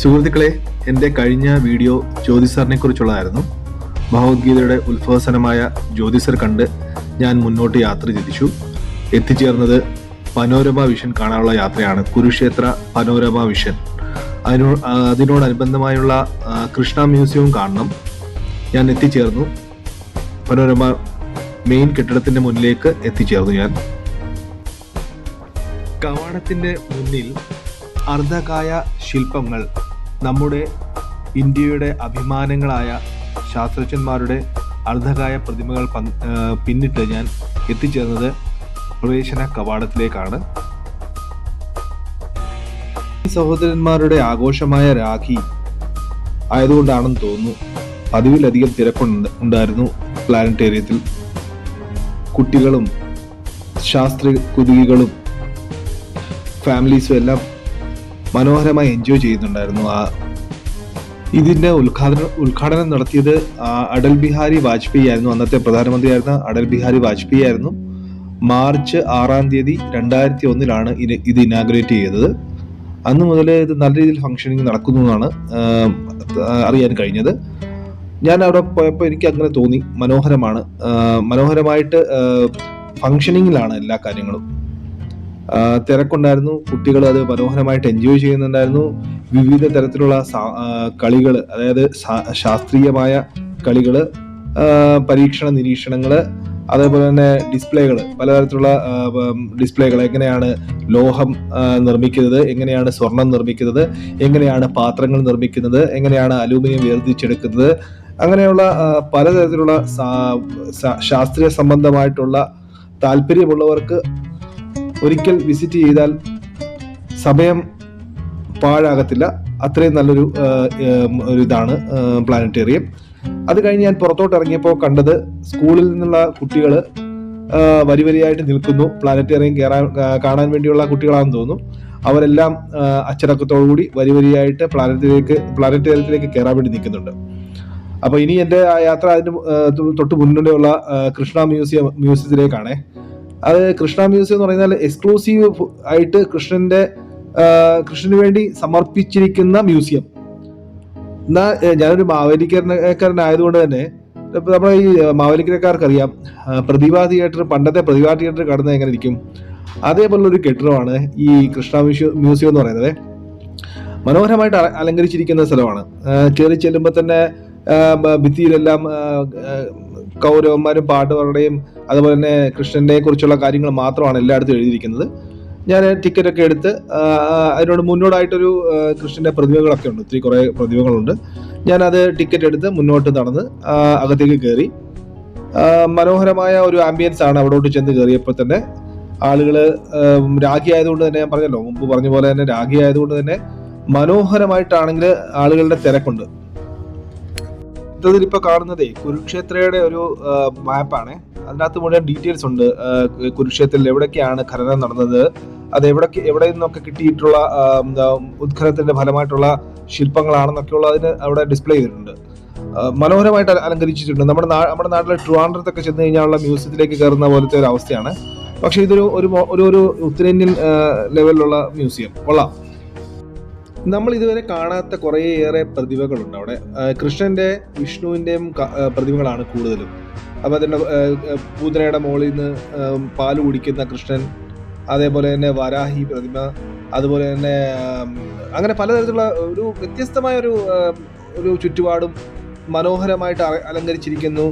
സുഹൃത്തുക്കളെ, എൻ്റെ കഴിഞ്ഞ വീഡിയോ ജ്യോതിസറിനെ കുറിച്ചുള്ളതായിരുന്നു. ഭഗവത്ഗീതയുടെ ഉത്ഭവസനമായ ജ്യോതിസർ കണ്ട് ഞാൻ മുന്നോട്ട് യാത്ര തിരിച്ചു. എത്തിച്ചേർന്നത് പനോരമ വിഷൻ കാണാനുള്ള യാത്രയാണ്. Kurukshetra panorama vision. അതിനോടനുബന്ധമായുള്ള കൃഷ്ണ മ്യൂസിയവും കാണണം. ഞാൻ എത്തിച്ചേർന്നു. പനോരമ മെയിൻ കെട്ടിടത്തിൻ്റെ മുന്നിലേക്ക് എത്തിച്ചേർന്നു. ഞാൻ കവാടത്തിൻ്റെ മുന്നിൽ അർദ്ധകായ ശില്പങ്ങൾ, നമ്മുടെ ഇന്ത്യയുടെ അഭിമാനങ്ങളായ ശാസ്ത്രജ്ഞന്മാരുടെ അർദ്ധകായ പ്രതിമകൾ പിന്നിട്ട് ഞാൻ എത്തിച്ചേർന്നത് പ്രവേശന കവാടത്തിലേക്കാണ്. സഹോദരന്മാരുടെ ആഘോഷമായ രാഖി ആയതുകൊണ്ടാണെന്ന് തോന്നുന്നു പതിവിലധികം തിരക്കുണ്ടായിരുന്നു പ്ലാനറ്റേറിയത്തിൽ. കുട്ടികളും ശാസ്ത്ര കുതുകികളും ഫാമിലീസും എല്ലാം മനോഹരമായി എൻജോയ് ചെയ്യുന്നുണ്ടായിരുന്നു. ഇതിൻ്റെ ഉദ്ഘാടനം നടത്തിയത് അടൽ ബിഹാരി വാജ്പേയി ആയിരുന്നു. അന്നത്തെ പ്രധാനമന്ത്രിയായിരുന്ന അടൽ ബിഹാരി വാജ്പേയി ആയിരുന്നു. മാർച്ച് 6 തീയതി 2001 ഇത് ഇനാഗുറേറ്റ് ചെയ്തത്. അന്ന് മുതൽ ഇത് നല്ല രീതിയിൽ ഫംഗ്ഷനിങ് നടക്കുന്നു എന്നാണ് അറിയാൻ കഴിഞ്ഞത്. ഞാൻ അവിടെ പോയപ്പോൾ എനിക്ക് അങ്ങനെ തോന്നി. മനോഹരമായിട്ട് ഫംഗ്ഷനിങ്ങിലാണ് എല്ലാ കാര്യങ്ങളും. തിരക്കുണ്ടായിരുന്നു. കുട്ടികൾ അത് മനോഹരമായിട്ട് എൻജോയ് ചെയ്യുന്നുണ്ടായിരുന്നു. വിവിധ തരത്തിലുള്ള കളികൾ, അതായത് ശാസ്ത്രീയമായ കളികൾ, പരീക്ഷണ നിരീക്ഷണങ്ങൾ, അതേപോലെ തന്നെ ഡിസ്പ്ലേകൾ, പലതരത്തിലുള്ള ഡിസ്പ്ലേകൾ. എങ്ങനെയാണ് ലോഹം നിർമ്മിക്കുന്നത്, എങ്ങനെയാണ് സ്വർണം നിർമ്മിക്കുന്നത്, എങ്ങനെയാണ് പാത്രങ്ങൾ നിർമ്മിക്കുന്നത്, എങ്ങനെയാണ് അലൂമിനിയം വേർതിരിച്ചെടുക്കുന്നത്, അങ്ങനെയുള്ള പലതരത്തിലുള്ള ശാസ്ത്രീയ സംബന്ധമായിട്ടുള്ള താല്പര്യമുള്ളവർക്ക് ഒരിക്കൽ വിസിറ്റ് ചെയ്താൽ സമയം പാഴാകത്തില്ല. അത്രയും നല്ലൊരു ഇതാണ് പ്ലാനറ്റേറിയം. അത് കഴിഞ്ഞ് ഞാൻ പുറത്തോട്ട് ഇറങ്ങിയപ്പോൾ കണ്ടത് സ്കൂളിൽ നിന്നുള്ള കുട്ടികൾ വരിവരിയായിട്ട് നിൽക്കുന്നു. പ്ലാനറ്റേറിയം കാണാൻ വേണ്ടിയുള്ള കുട്ടികളാണെന്ന് തോന്നുന്നു. അവരെല്ലാം അച്ചടക്കത്തോടുകൂടി വരിവരിയായിട്ട് പ്ലാനറ്റേറിയത്തിലേക്ക് കയറാൻ വേണ്ടി നിൽക്കുന്നുണ്ട്. അപ്പോൾ ഇനി എൻ്റെ ആ യാത്ര അതിന് തൊട്ട് മുന്നിലുള്ള കൃഷ്ണ മ്യൂസിയത്തിലേക്കാണേ. അത് കൃഷ്ണ മ്യൂസിയം എന്ന് പറയുന്നത് എക്സ്ക്ലൂസീവ് ആയിട്ട് കൃഷ്ണന് വേണ്ടി സമർപ്പിച്ചിരിക്കുന്ന മ്യൂസിയം. എന്നാൽ ഞാനൊരു മാവേലിക്കരനായതുകൊണ്ട് തന്നെ നമ്മുടെ ഈ മാവേലിക്കരക്കാർക്കറിയാം പ്രതിഭാ തിയേറ്റർ, പണ്ടത്തെ പ്രതിഭാ തിയേറ്റർ കടന്നത് എങ്ങനെ ഇരിക്കും, അതേപോലുള്ളൊരു കെട്ടിടമാണ് ഈ കൃഷ്ണ മ്യൂസിയം എന്ന് പറയുന്നത്. മനോഹരമായിട്ട് അലങ്കരിച്ചിരിക്കുന്ന സ്ഥലമാണ്. കയറി ചെല്ലുമ്പോൾ തന്നെ ഭിത്തിയിലെല്ലാം കൗരവന്മാരും പാട്ടുകാരുടെയും അതുപോലെ തന്നെ കൃഷ്ണനെ കുറിച്ചുള്ള കാര്യങ്ങൾ മാത്രമാണ് എല്ലായിടത്തും എഴുതിയിരിക്കുന്നത്. ഞാൻ ടിക്കറ്റൊക്കെ എടുത്ത് അതിനോട് മുന്നോട്ടായിട്ടൊരു കൃഷ്ണന്റെ പ്രതിമകളൊക്കെ ഉണ്ട്, ഒത്തിരി കുറേ പ്രതിമകളുണ്ട്. ഞാനത് ടിക്കറ്റ് എടുത്ത് മുന്നോട്ട് നടന്ന് അകത്തേക്ക് കയറി. മനോഹരമായ ഒരു ആംബിയൻസ് ആണ് അവിടോട്ട് ചെന്ന് കയറിയപ്പോൾ തന്നെ. ആളുകൾ രാഖി ആയതുകൊണ്ട് തന്നെ, ഞാൻ പറഞ്ഞല്ലോ മുമ്പ് പറഞ്ഞ പോലെ തന്നെ, രാഖി ആയതുകൊണ്ട് തന്നെ മനോഹരമായിട്ടാണെങ്കിൽ ആളുകളുടെ തിരക്കുണ്ട്. ഇതിലിപ്പോൾ കാണുന്നതേ കുരുക്ഷേത്രയുടെ ഒരു മാപ്പാണ്. അതിനകത്ത് മുഴുവൻ ഡീറ്റെയിൽസ് ഉണ്ട്. കുരുക്ഷേത്രത്തിൽ എവിടൊക്കെയാണ് ഖനനം നടന്നത്, അത് എവിടെ നിന്നൊക്കെ കിട്ടിയിട്ടുള്ള ഉത്ഖനനത്തിന്റെ ഫലമായിട്ടുള്ള ശില്പങ്ങളാണെന്നൊക്കെയുള്ള അതിന് അവിടെ ഡിസ്പ്ലേ ചെയ്തിട്ടുണ്ട്. മനോഹരമായിട്ട് അലങ്കരിച്ചിട്ടുണ്ട്. നമ്മുടെ നാട്ടിലെ ട്രിവാൻഡ്രത്തൊക്കെ ചെന്ന് കഴിഞ്ഞാലുള്ള മ്യൂസിയത്തിലേക്ക് കയറുന്ന പോലത്തെ ഒരു അവസ്ഥയാണ്. പക്ഷെ ഇതൊരു ഒരു ഉത്തരേന്ത്യൻ ലെവലിലുള്ള മ്യൂസിയം. കൊള്ളാം. നമ്മൾ ഇതുവരെ കാണാത്ത കുറേയേറെ പ്രതിമകളുണ്ട് അവിടെ. കൃഷ്ണന്റെ വിഷ്ണുവിൻ്റെയും പ്രതിമകളാണ് കൂടുതലും. അപ്പോൾ അതിൻ്റെ പൂതനയുടെ മുകളിൽ നിന്ന് പാല് കുടിക്കുന്ന കൃഷ്ണൻ, അതേപോലെ തന്നെ വരാഹി പ്രതിമ, അതുപോലെ തന്നെ അങ്ങനെ പലതരത്തിലുള്ള ഒരു വ്യത്യസ്തമായ ഒരു ചുറ്റുപാടും മനോഹരമായിട്ട് അലങ്കരിച്ചിരിക്കുന്നു.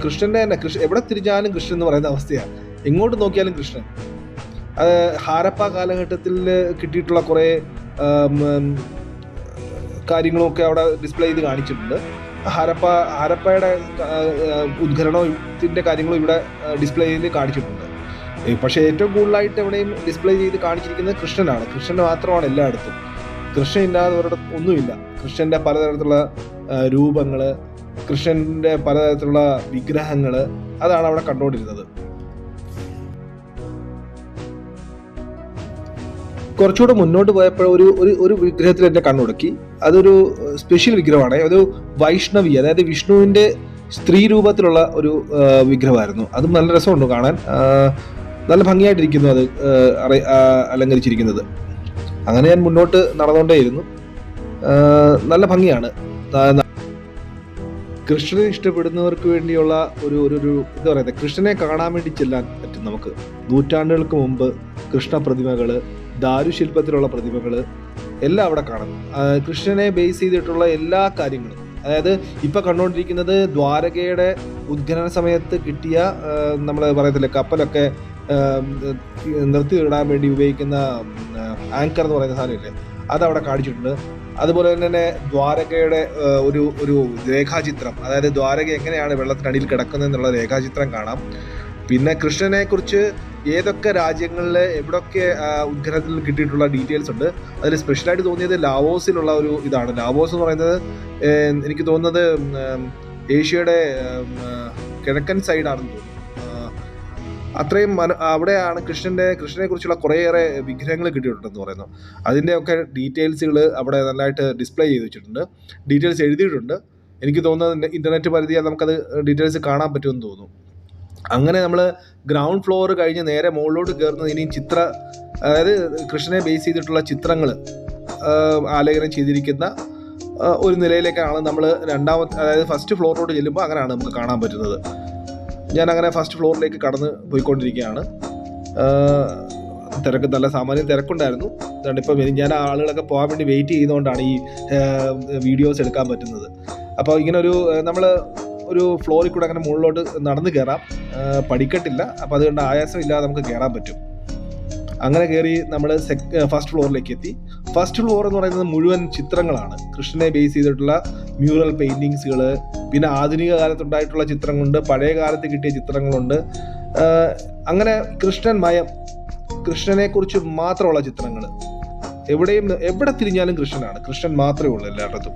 കൃഷ്ണന്റെ തന്നെ എവിടെ തിരിഞ്ഞാലും കൃഷ്ണൻ എന്ന് പറയുന്ന അവസ്ഥയാണ്. എങ്ങോട്ട് നോക്കിയാലും കൃഷ്ണൻ. അത് ഹാരപ്പ കാലഘട്ടത്തിൽ കിട്ടിയിട്ടുള്ള കുറേ കാര്യങ്ങളൊക്കെ അവിടെ ഡിസ്പ്ലേ ചെയ്ത് കാണിച്ചിട്ടുണ്ട്. ഹാരപ്പയുടെ ഉദ്ഖനനത്തിന്റെ കാര്യങ്ങളും ഇവിടെ ഡിസ്പ്ലേ ചെയ്ത് കാണിച്ചിട്ടുണ്ട്. പക്ഷേ ഏറ്റവും കൂടുതലായിട്ട് എവിടെയും ഡിസ്പ്ലേ ചെയ്ത് കാണിച്ചിരിക്കുന്നത് കൃഷ്ണനാണ്. കൃഷ്ണൻ മാത്രമാണ് എല്ലായിടത്തും. കൃഷ്ണൻ ഇല്ലാതെ അവരുടെ ഒന്നുമില്ല. കൃഷ്ണന്റെ പലതരത്തിലുള്ള രൂപങ്ങൾ, കൃഷ്ണന്റെ പലതരത്തിലുള്ള വിഗ്രഹങ്ങൾ, അതാണ് അവിടെ കണ്ടുകൊണ്ടിരുന്നത്. കുറച്ചുകൂടെ മുന്നോട്ട് പോയപ്പോൾ ഒരു വിഗ്രഹത്തിൽ എൻ്റെ കണ്ണുടക്കി. അതൊരു സ്പെഷ്യൽ വിഗ്രഹമാണ്. ഒരു വൈഷ്ണവി, അതായത് വിഷ്ണുവിൻ്റെ സ്ത്രീ രൂപത്തിലുള്ള ഒരു വിഗ്രഹമായിരുന്നു. അതും നല്ല രസമുണ്ട് കാണാൻ. നല്ല ഭംഗിയായിട്ടിരിക്കുന്നു അത് അലങ്കരിച്ചിരിക്കുന്നത്. അങ്ങനെ ഞാൻ മുന്നോട്ട് നടന്നുകൊണ്ടേയിരുന്നു. നല്ല ഭംഗിയാണ്. കൃഷ്ണനെ ഇഷ്ടപ്പെടുന്നവർക്ക് വേണ്ടിയുള്ള ഒരു ഒരു ഒരു എന്താ പറയുക, കൃഷ്ണനെ കാണാൻ വേണ്ടി ചെല്ലാൻ പറ്റും നമുക്ക്. നൂറ്റാണ്ടുകൾക്ക് മുമ്പ് കൃഷ്ണ പ്രതിമകൾ, ദാരുശില്പത്തിലുള്ള പ്രതിമകൾ എല്ലാം അവിടെ കാണാം. കൃഷ്ണനെ ബേസ് ചെയ്തിട്ടുള്ള എല്ലാ കാര്യങ്ങളും, അതായത് ഇപ്പൊ കണ്ടുകൊണ്ടിരിക്കുന്നത് ദ്വാരകയുടെ ഉദ്ഖനന സമയത്ത് കിട്ടിയ നമ്മൾ പറയത്തില്ലേ കപ്പലൊക്കെ നിർത്തി ഇടാൻ വേണ്ടി ഉപയോഗിക്കുന്ന ആങ്കർ എന്ന് പറയുന്ന സാധനമില്ലേ, അതവിടെ കാണിച്ചിട്ടുണ്ട്. അതുപോലെ തന്നെ ദ്വാരകയുടെ ഒരു ഒരു രേഖാചിത്രം, അതായത് ദ്വാരക എങ്ങനെയാണ് വെള്ളത്തിനടിയിൽ കിടക്കുന്നത് എന്നുള്ള രേഖാചിത്രം കാണാം. പിന്നെ കൃഷ്ണനെ കുറിച്ച് ഏതൊക്കെ രാജ്യങ്ങളിൽ എവിടൊക്കെ ഉദ്ഖനനത്തിൽ കിട്ടിയിട്ടുള്ള ഡീറ്റെയിൽസ് ഉണ്ട്. അതിൽ സ്പെഷ്യലായിട്ട് തോന്നിയത് ലാവോസിലുള്ള ഒരു ഇതാണ്. ലാവോസ് എന്ന് പറയുന്നത് എനിക്ക് തോന്നുന്നത് ഏഷ്യയുടെ കിഴക്കൻ സൈഡാണെന്ന് തോന്നുന്നു. അത്രയും അവിടെയാണ് കൃഷ്ണനെ കുറിച്ചുള്ള കുറേയേറെ വിഗ്രഹങ്ങൾ കിട്ടിയിട്ടുണ്ടെന്ന് പറയുന്നു. അതിൻ്റെയൊക്കെ ഡീറ്റെയിൽസുകൾ അവിടെ നല്ലതായിട്ട് ഡിസ്പ്ലേ ചെയ്ത് വെച്ചിട്ടുണ്ട്, ഡീറ്റെയിൽസ് എഴുതിയിട്ടുണ്ട്. എനിക്ക് തോന്നുന്നത് ഇൻ്റർനെറ്റ് പരിധിയാൽ നമുക്കത് ഡീറ്റെയിൽസ് കാണാൻ പറ്റുമെന്ന് തോന്നുന്നു. അങ്ങനെ നമ്മൾ ഗ്രൗണ്ട് ഫ്ലോർ കഴിഞ്ഞ് നേരെ മുകളിലോട്ട് കയറുന്നത് ഇനിയും അതായത് കൃഷ്ണനെ ബേസ് ചെയ്തിട്ടുള്ള ചിത്രങ്ങൾ ആലേഖനം ചെയ്തിരിക്കുന്ന ഒരു നിലയിലേക്കാണ് നമ്മൾ അതായത് ഫസ്റ്റ് ഫ്ലോറിലോട്ട് ചെല്ലുമ്പോൾ അങ്ങനെയാണ് നമുക്ക് കാണാൻ പറ്റുന്നത്. ഞാൻ അങ്ങനെ ഫസ്റ്റ് ഫ്ലോറിലേക്ക് കടന്ന് പോയിക്കൊണ്ടിരിക്കുകയാണ്. നല്ല സാമാന്യം തിരക്കുണ്ടായിരുന്നു. അതുകൊണ്ട് ഇപ്പം ഞാൻ ആളുകളൊക്കെ പോകാൻ വേണ്ടി വെയിറ്റ് ചെയ്യുന്നതുകൊണ്ടാണ് ഈ വീഡിയോസ് എടുക്കാൻ പറ്റുന്നത്. അപ്പോൾ ഇങ്ങനെ നമ്മൾ ഒരു ഫ്ലോറിൽ കൂടെ അങ്ങനെ മുകളിലോട്ട് നടന്ന് കയറാം. പടിക്കെട്ടില്ല, അപ്പോൾ അതുകൊണ്ട് ആയാസം ഇല്ലാതെ നമുക്ക് കയറാൻ പറ്റും. അങ്ങനെ കയറി നമ്മൾ ഫസ്റ്റ് ഫ്ലോറിലേക്ക് എത്തി. ഫസ്റ്റ് ഫ്ലോർ എന്ന് പറയുന്നത് മുഴുവൻ ചിത്രങ്ങളാണ്. കൃഷ്ണനെ ബേസ് ചെയ്തിട്ടുള്ള മ്യൂറൽ പെയിന്റിങ്സുകൾ, പിന്നെ ആധുനിക കാലത്തുണ്ടായിട്ടുള്ള ചിത്രങ്ങളുണ്ട്, പഴയ കാലത്ത് കിട്ടിയ ചിത്രങ്ങളുണ്ട്. അങ്ങനെ കൃഷ്ണനെ കുറിച്ച് മാത്രമുള്ള ചിത്രങ്ങൾ. എവിടെ തിരിഞ്ഞാലും കൃഷ്ണനാണ്, കൃഷ്ണൻ മാത്രമേ ഉള്ളൂ എല്ലായിടത്തും.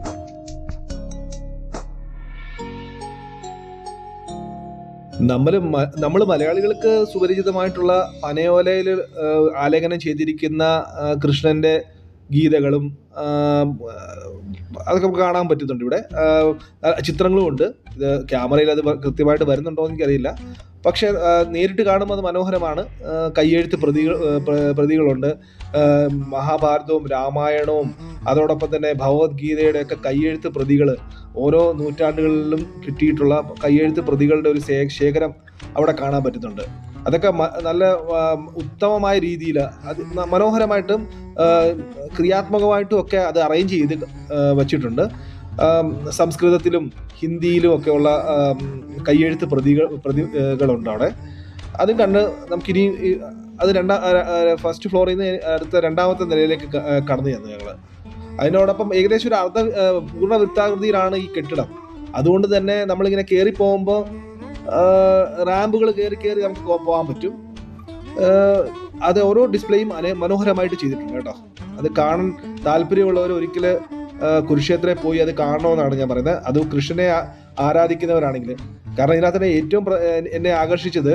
നമ്മൾ മലയാളികൾക്ക് സുപരിചിതമായിട്ടുള്ള പനയോലയിൽ ആലേഖനം ചെയ്തിരിക്കുന്ന കൃഷ്ണന്റെ ഗീതകളും അതൊക്കെ നമുക്ക് കാണാൻ പറ്റുന്നുണ്ട്. ഇവിടെ ചിത്രങ്ങളും ഉണ്ട്. ഇത് ക്യാമറയിൽ അത് കൃത്യമായിട്ട് വരുന്നുണ്ടോ എന്ന് എനിക്കറിയില്ല, പക്ഷെ നേരിട്ട് കാണുമ്പോൾ അത് മനോഹരമാണ്. കയ്യെഴുത്ത് പ്രതികളുണ്ട്. മഹാഭാരതവും രാമായണവും അതോടൊപ്പം തന്നെ ഭഗവത്ഗീതയുടെ ഒക്കെ കയ്യെഴുത്ത് പ്രതികൾ, ഓരോ നൂറ്റാണ്ടുകളിലും കിട്ടിയിട്ടുള്ള കയ്യെഴുത്ത് പ്രതികളുടെ ഒരു ശേഖരം അവിടെ കാണാൻ പറ്റുന്നുണ്ട്. അതൊക്കെ നല്ല ഉത്തമമായ രീതിയിൽ അത് മനോഹരമായിട്ടും ക്രിയാത്മകമായിട്ടും ഒക്കെ അത് അറേഞ്ച് ചെയ്ത് വച്ചിട്ടുണ്ട്. സംസ്കൃതത്തിലും ഹിന്ദിയിലും ഒക്കെ ഉള്ള കയ്യെഴുത്ത് പ്രതികളുണ്ട് അവിടെ. അതും കണ്ട് നമുക്കിനി അത് ഫസ്റ്റ് ഫ്ലോറിൽ നിന്ന് അടുത്ത രണ്ടാമത്തെ നിലയിലേക്ക് കടന്നു ചെന്നു ഞങ്ങൾ. അതിനോടൊപ്പം ഏകദേശം ഒരു പൂർണ്ണ വൃത്താകൃതിയിലാണ് ഈ കെട്ടിടം. അതുകൊണ്ട് തന്നെ നമ്മളിങ്ങനെ കയറി പോകുമ്പോൾ റാമ്പുകൾ കയറി നമുക്ക് പോകാൻ പറ്റും. അത് ഓരോ ഡിസ്പ്ലേയും മനോഹരമായിട്ട് ചെയ്തിട്ടുണ്ട് കേട്ടോ. അത് കാണാൻ താല്പര്യമുള്ളവർ ഒരിക്കൽ കുരുക്ഷേത്രയിൽ പോയി അത് കാണണമെന്നാണ് ഞാൻ പറയുന്നത്. അത് കൃഷ്ണനെ ആരാധിക്കുന്നവരാണെങ്കിൽ. കാരണം ഇതിനകത്ത് തന്നെ ഏറ്റവും എന്നെ ആകർഷിച്ചത്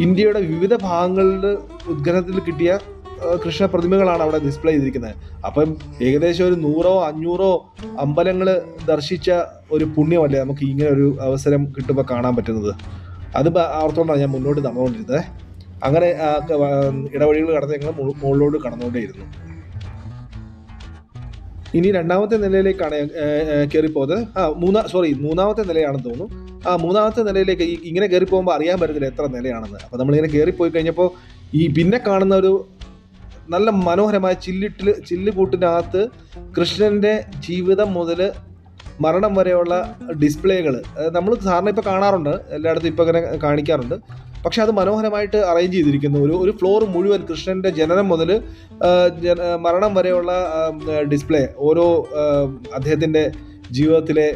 ഇന്ത്യയുടെ വിവിധ ഭാഗങ്ങളിൽ ഉദ്ഖനനത്തിൽ കിട്ടിയ കൃഷ്ണ പ്രതിമകളാണ് അവിടെ ഡിസ്പ്ലേ ചെയ്തിരിക്കുന്നത്. അപ്പം ഏകദേശം ഒരു 100-500 അമ്പലങ്ങൾ ദർശിച്ച ഒരു പുണ്യമല്ലേ നമുക്ക് ഇങ്ങനെ ഒരു അവസരം കിട്ടുമ്പോൾ കാണാൻ പറ്റുന്നത്. അത് ഓർത്തുകൊണ്ടാണ് ഞാൻ മുന്നോട്ട് നടന്നുകൊണ്ടിരുന്നത്. അങ്ങനെ ഇടവഴികൾ കടന്ന് ഞങ്ങൾ മുകളിലോട്ട് കടന്നുകൊണ്ടേയിരുന്നു. ഇനി രണ്ടാമത്തെ നിലയിലേക്കാണ് കയറിപ്പോകുന്നത്. മൂന്നാമത്തെ നിലയാണെന്ന് തോന്നുന്നു. മൂന്നാമത്തെ നിലയിലേക്ക് ഇങ്ങനെ കയറി പോകുമ്പോൾ അറിയാൻ പറ്റത്തില്ല എത്ര നിലയാണെന്ന്. അപ്പോൾ നമ്മളിങ്ങനെ കയറിപ്പോയി കഴിഞ്ഞപ്പോൾ ഈ പിന്നെ കാണുന്ന ഒരു നല്ല മനോഹരമായ ചില്ലുകൂട്ടിനകത്ത് കൃഷ്ണന്റെ ജീവിതം മുതൽ മരണം വരെയുള്ള ഡിസ്പ്ലേകൾ നമ്മൾ സാറിന് ഇപ്പോൾ കാണാറുണ്ട്, എല്ലായിടത്തും ഇപ്പോൾ ഇങ്ങനെ കാണിക്കാറുണ്ട്. പക്ഷെ അത് മനോഹരമായിട്ട് അറേഞ്ച് ചെയ്തിരിക്കുന്നു. ഒരു ഫ്ലോർ മുഴുവൻ കൃഷ്ണന്റെ ജനനം മുതൽ മരണം വരെയുള്ള ഡിസ്പ്ലേ, ഓരോ അദ്ദേഹത്തിൻ്റെ ജീവിതത്തിലെ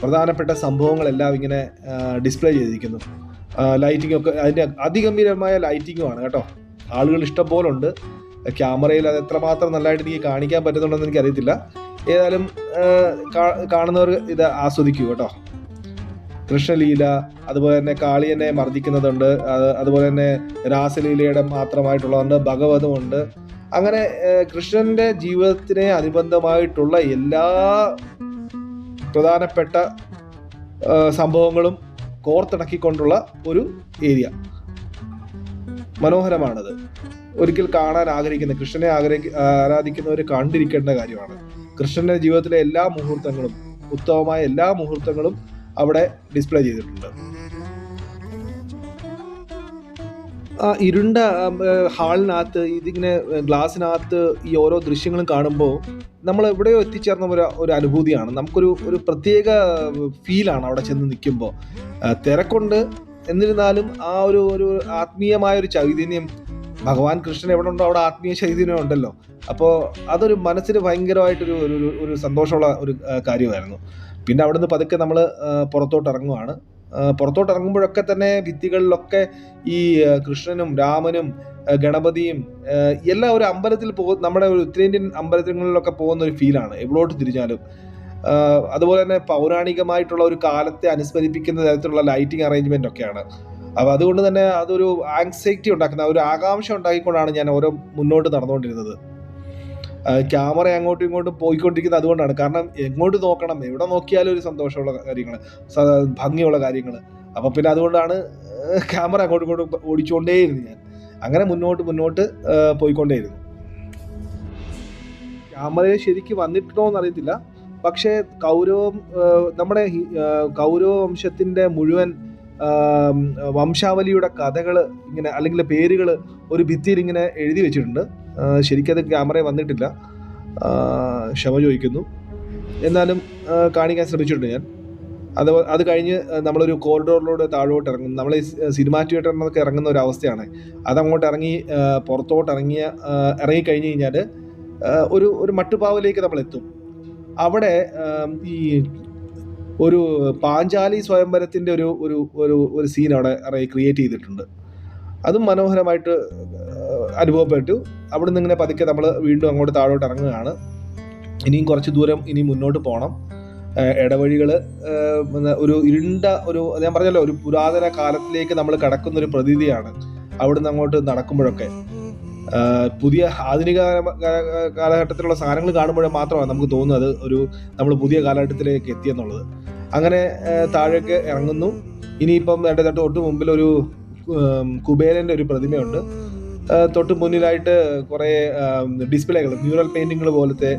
പ്രധാനപ്പെട്ട സംഭവങ്ങളെല്ലാം ഇങ്ങനെ ഡിസ്പ്ലേ ചെയ്തിരിക്കുന്നു. ലൈറ്റിംഗ് ഒക്കെ അതിൻ്റെ അതിഗംഭീരമായ ലൈറ്റിങ്ങുമാണ് കേട്ടോ. ആളുകൾ ഇഷ്ടം പോലെ ഉണ്ട്. ക്യാമറയിൽ അത് എത്രമാത്രം നല്ലതായിട്ട് എനിക്ക് കാണിക്കാൻ പറ്റുന്നുണ്ടെന്ന് എനിക്കറിയത്തില്ല. ഏതായാലും കാണുന്നവർ ഇത് ആസ്വദിക്കൂ കേട്ടോ. കൃഷ്ണലീല, അതുപോലെ തന്നെ കാളിയനെ മർദ്ദിക്കുന്നതുണ്ട്, അതുപോലെ തന്നെ രാസലീലയുടെ മാത്രമായിട്ടുള്ളതുണ്ട്, ഭഗവതമുണ്ട്. അങ്ങനെ കൃഷ്ണന്റെ ജീവിതത്തിനെ അനുബന്ധമായിട്ടുള്ള എല്ലാ പ്രധാനപ്പെട്ട സംഭവങ്ങളും കോർത്തിണക്കിക്കൊണ്ടുള്ള ഒരു ഏരിയ. മനോഹരമാണത്. ഒരിക്കൽ കാണാൻ ആഗ്രഹിക്കുന്ന, കൃഷ്ണനെ ആരാധിക്കുന്നവർ കണ്ടിരിക്കേണ്ട കാര്യമാണ്. കൃഷ്ണന്റെ ജീവിതത്തിലെ എല്ലാ മുഹൂർത്തങ്ങളും, ഉത്തമമായ എല്ലാ മുഹൂർത്തങ്ങളും അവിടെ ഡിസ്പ്ലേ ചെയ്തിട്ടുണ്ട്. ആ ഇരുണ്ട ഹാളിനകത്ത് ഇതിങ്ങനെ ഗ്ലാസ്സിനകത്ത് ഈ ഓരോ ദൃശ്യങ്ങളും കാണുമ്പോൾ നമ്മൾ എവിടെയോ എത്തിച്ചേർന്ന ഒരു അനുഭൂതിയാണ്. ഒരു പ്രത്യേക ഫീലാണ് അവിടെ ചെന്ന് നിൽക്കുമ്പോൾ. തിരക്കുണ്ട്, എന്നിരുന്നാലും ആ ഒരു ആത്മീയമായ ഒരു ചൈതന്യം, ഭഗവാൻ കൃഷ്ണൻ എവിടെ ഉണ്ടോ അവിടെ ആത്മീയ ചൈതന്യം ഉണ്ടല്ലോ. അപ്പോൾ അതൊരു മനസ്സിന് ഭയങ്കരമായിട്ടൊരു സന്തോഷമുള്ള ഒരു കാര്യമായിരുന്നു. പിന്നെ അവിടുന്ന് പതുക്കെ നമ്മൾ പുറത്തോട്ട് ഇറങ്ങുവാണ്. പുറത്തോട്ട് ഇറങ്ങുമ്പോഴൊക്കെ തന്നെ ഭിത്തികളിലൊക്കെ ഈ കൃഷ്ണനും രാമനും ഗണപതിയും എല്ലാം ഒരു അമ്പലത്തിൽ നമ്മുടെ ഒരു ഉത്തരേന്ത്യൻ അമ്പലങ്ങളിലൊക്കെ പോകുന്ന ഒരു ഫീലാണ് എവിടോട്ട് തിരിഞ്ഞാലും. അതുപോലെ തന്നെ പൗരാണികമായിട്ടുള്ള ഒരു കാലത്തെ അനുസ്മരിപ്പിക്കുന്ന തരത്തിലുള്ള ലൈറ്റിംഗ് അറേഞ്ച്മെന്റ് ഒക്കെയാണ്. അപ്പോൾ അതുകൊണ്ട് തന്നെ അതൊരു ആങ്സൈറ്റി ഉണ്ടാക്കുന്ന, ഒരു ആകാംക്ഷ ഉണ്ടാക്കിക്കൊണ്ടാണ് ഞാൻ മുന്നോട്ട് നടന്നുകൊണ്ടിരുന്നത്. ക്യാമറ അങ്ങോട്ടും ഇങ്ങോട്ടും പോയിക്കൊണ്ടിരിക്കുന്നത് അതുകൊണ്ടാണ്. കാരണം എങ്ങോട്ട് നോക്കണം, എവിടെ നോക്കിയാലും ഒരു സന്തോഷമുള്ള കാര്യങ്ങൾ, ഭംഗിയുള്ള കാര്യങ്ങൾ. അപ്പം പിന്നെ അതുകൊണ്ടാണ് ക്യാമറ അങ്ങോട്ടും ഇങ്ങോട്ടും ഓടിച്ചുകൊണ്ടേയിരുന്നു ഞാൻ. അങ്ങനെ മുന്നോട്ട് പോയിക്കൊണ്ടേയിരുന്നു. ക്യാമറയെ ശരിക്കും വന്നിട്ടുണ്ടോ എന്നറിയത്തില്ല. പക്ഷേ നമ്മുടെ കൗരവ വംശത്തിൻ്റെ മുഴുവൻ വംശാവലിയുടെ കഥകൾ ഇങ്ങനെ, അല്ലെങ്കിൽ പേരുകൾ ഒരു ഭിത്തിയിൽ ഇങ്ങനെ എഴുതി വെച്ചിട്ടുണ്ട്. ശരിക്കത് ക്യാമറ വന്നിട്ടില്ല, ക്ഷമ ചോദിക്കുന്നു. എന്നാലും കാണിക്കാൻ ശ്രമിച്ചിട്ടുണ്ട് ഞാൻ. അത് കഴിഞ്ഞ് നമ്മളൊരു കോറിഡോറിലൂടെ താഴോട്ട് ഇറങ്ങും. നമ്മൾ ഈ സിനിമാ തിയേറ്ററിനൊക്കെ ഇറങ്ങുന്ന ഒരു അവസ്ഥയാണ്. അതങ്ങോട്ട് പുറത്തോട്ട് ഇറങ്ങിക്കഴിഞ്ഞ് കഴിഞ്ഞാൽ ഒരു മട്ടുപ്പാവിലേക്ക് നമ്മൾ എത്തും. അവിടെ ഈ ഒരു പാഞ്ചാലി സ്വയംവരത്തിൻ്റെ ഒരു സീൻ അവിടെ ക്രിയേറ്റ് ചെയ്തിട്ടുണ്ട്. അതും മനോഹരമായിട്ട് അനുഭവപ്പെട്ടു. അവിടെ നിന്ന് ഇങ്ങനെ പതുക്കെ നമ്മൾ വീണ്ടും അങ്ങോട്ട് താഴോട്ട് ഇറങ്ങുകയാണ്. ഇനിയും കുറച്ച് ദൂരം ഇനി മുന്നോട്ട് പോകണം. ഇടവഴികൾ, ഒരു ഇരുണ്ട ഞാൻ പറഞ്ഞല്ലോ, ഒരു പുരാതന കാലത്തിലേക്ക് നമ്മൾ കടക്കുന്നൊരു പ്രതീതിയാണ് അവിടുന്ന് അങ്ങോട്ട് നടക്കുമ്പോഴൊക്കെ. പുതിയ ആധുനിക കാലഘട്ടത്തിലുള്ള സാധനങ്ങൾ കാണുമ്പോഴേ മാത്രമാണ് നമുക്ക് തോന്നുന്നത് നമ്മൾ പുതിയ കാലഘട്ടത്തിലേക്ക് എത്തിയെന്നുള്ളത്. അങ്ങനെ താഴേക്ക് ഇറങ്ങുന്നു. ഇനിയിപ്പം എൻ്റെ തൊട്ട് മുമ്പിൽ ഒരു കുബേരൻ്റെ ഒരു പ്രതിമയുണ്ട്. തൊട്ട് മുന്നിലായിട്ട് കുറേ ഡിസ്പ്ലേകൾ, മ്യൂറൽ പെയിൻറ്റിങ്ങൾ പോലത്തെ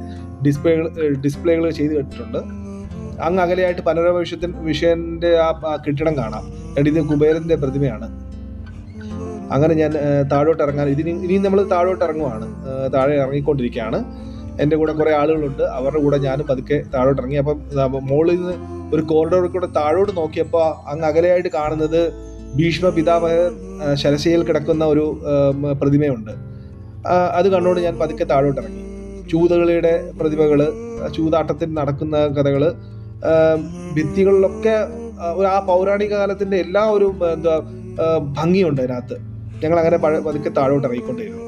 ഡിസ്പ്ലേകൾ ചെയ്ത് കെട്ടിട്ടുണ്ട്. അങ്ങ് അകലെയായിട്ട് പനോരമ വിഷയൻ്റെ ആ കെട്ടിടം കാണാം. ഇത് കുബേരൻ്റെ പ്രതിമയാണ്. അങ്ങനെ ഞാൻ താഴോട്ട് ഇറങ്ങാൻ ഇനിയും നമ്മൾ താഴോട്ട് ഇറങ്ങുവാണ്. താഴെ ഇറങ്ങിക്കൊണ്ടിരിക്കുകയാണ്. എൻ്റെ കൂടെ കുറേ ആളുകളുണ്ട്. അവരുടെ കൂടെ ഞാനും പതുക്കെ താഴോട്ട് ഇറങ്ങി. അപ്പം മുകളിൽ നിന്ന് ഒരു കോറിഡോറിൽ കൂടെ താഴോട്ട് നോക്കിയപ്പോൾ അങ്ങ് അകലെയായിട്ട് കാണുന്നത് ഭീഷ്മ പിതാമഹൻ ശരശയിൽ കിടക്കുന്ന ഒരു പ്രതിമയുണ്ട്. അത് കണ്ടുകൊണ്ട് ഞാൻ പതുക്കെ താഴോട്ട് ഇറങ്ങി. ചൂതകളിയുടെ പ്രതിമകൾ, ചൂതാട്ടത്തിൽ നടക്കുന്ന കഥകൾ, ഭിത്തികളിലൊക്കെ ആ പൗരാണിക കാലത്തിൻ്റെ എല്ലാ ഒരു ഭംഗിയുണ്ട് അതിനകത്ത്. ഞങ്ങൾ അങ്ങനെ പതുക്കെ താഴോട്ട് ഇറങ്ങിക്കൊണ്ടിരുന്നു.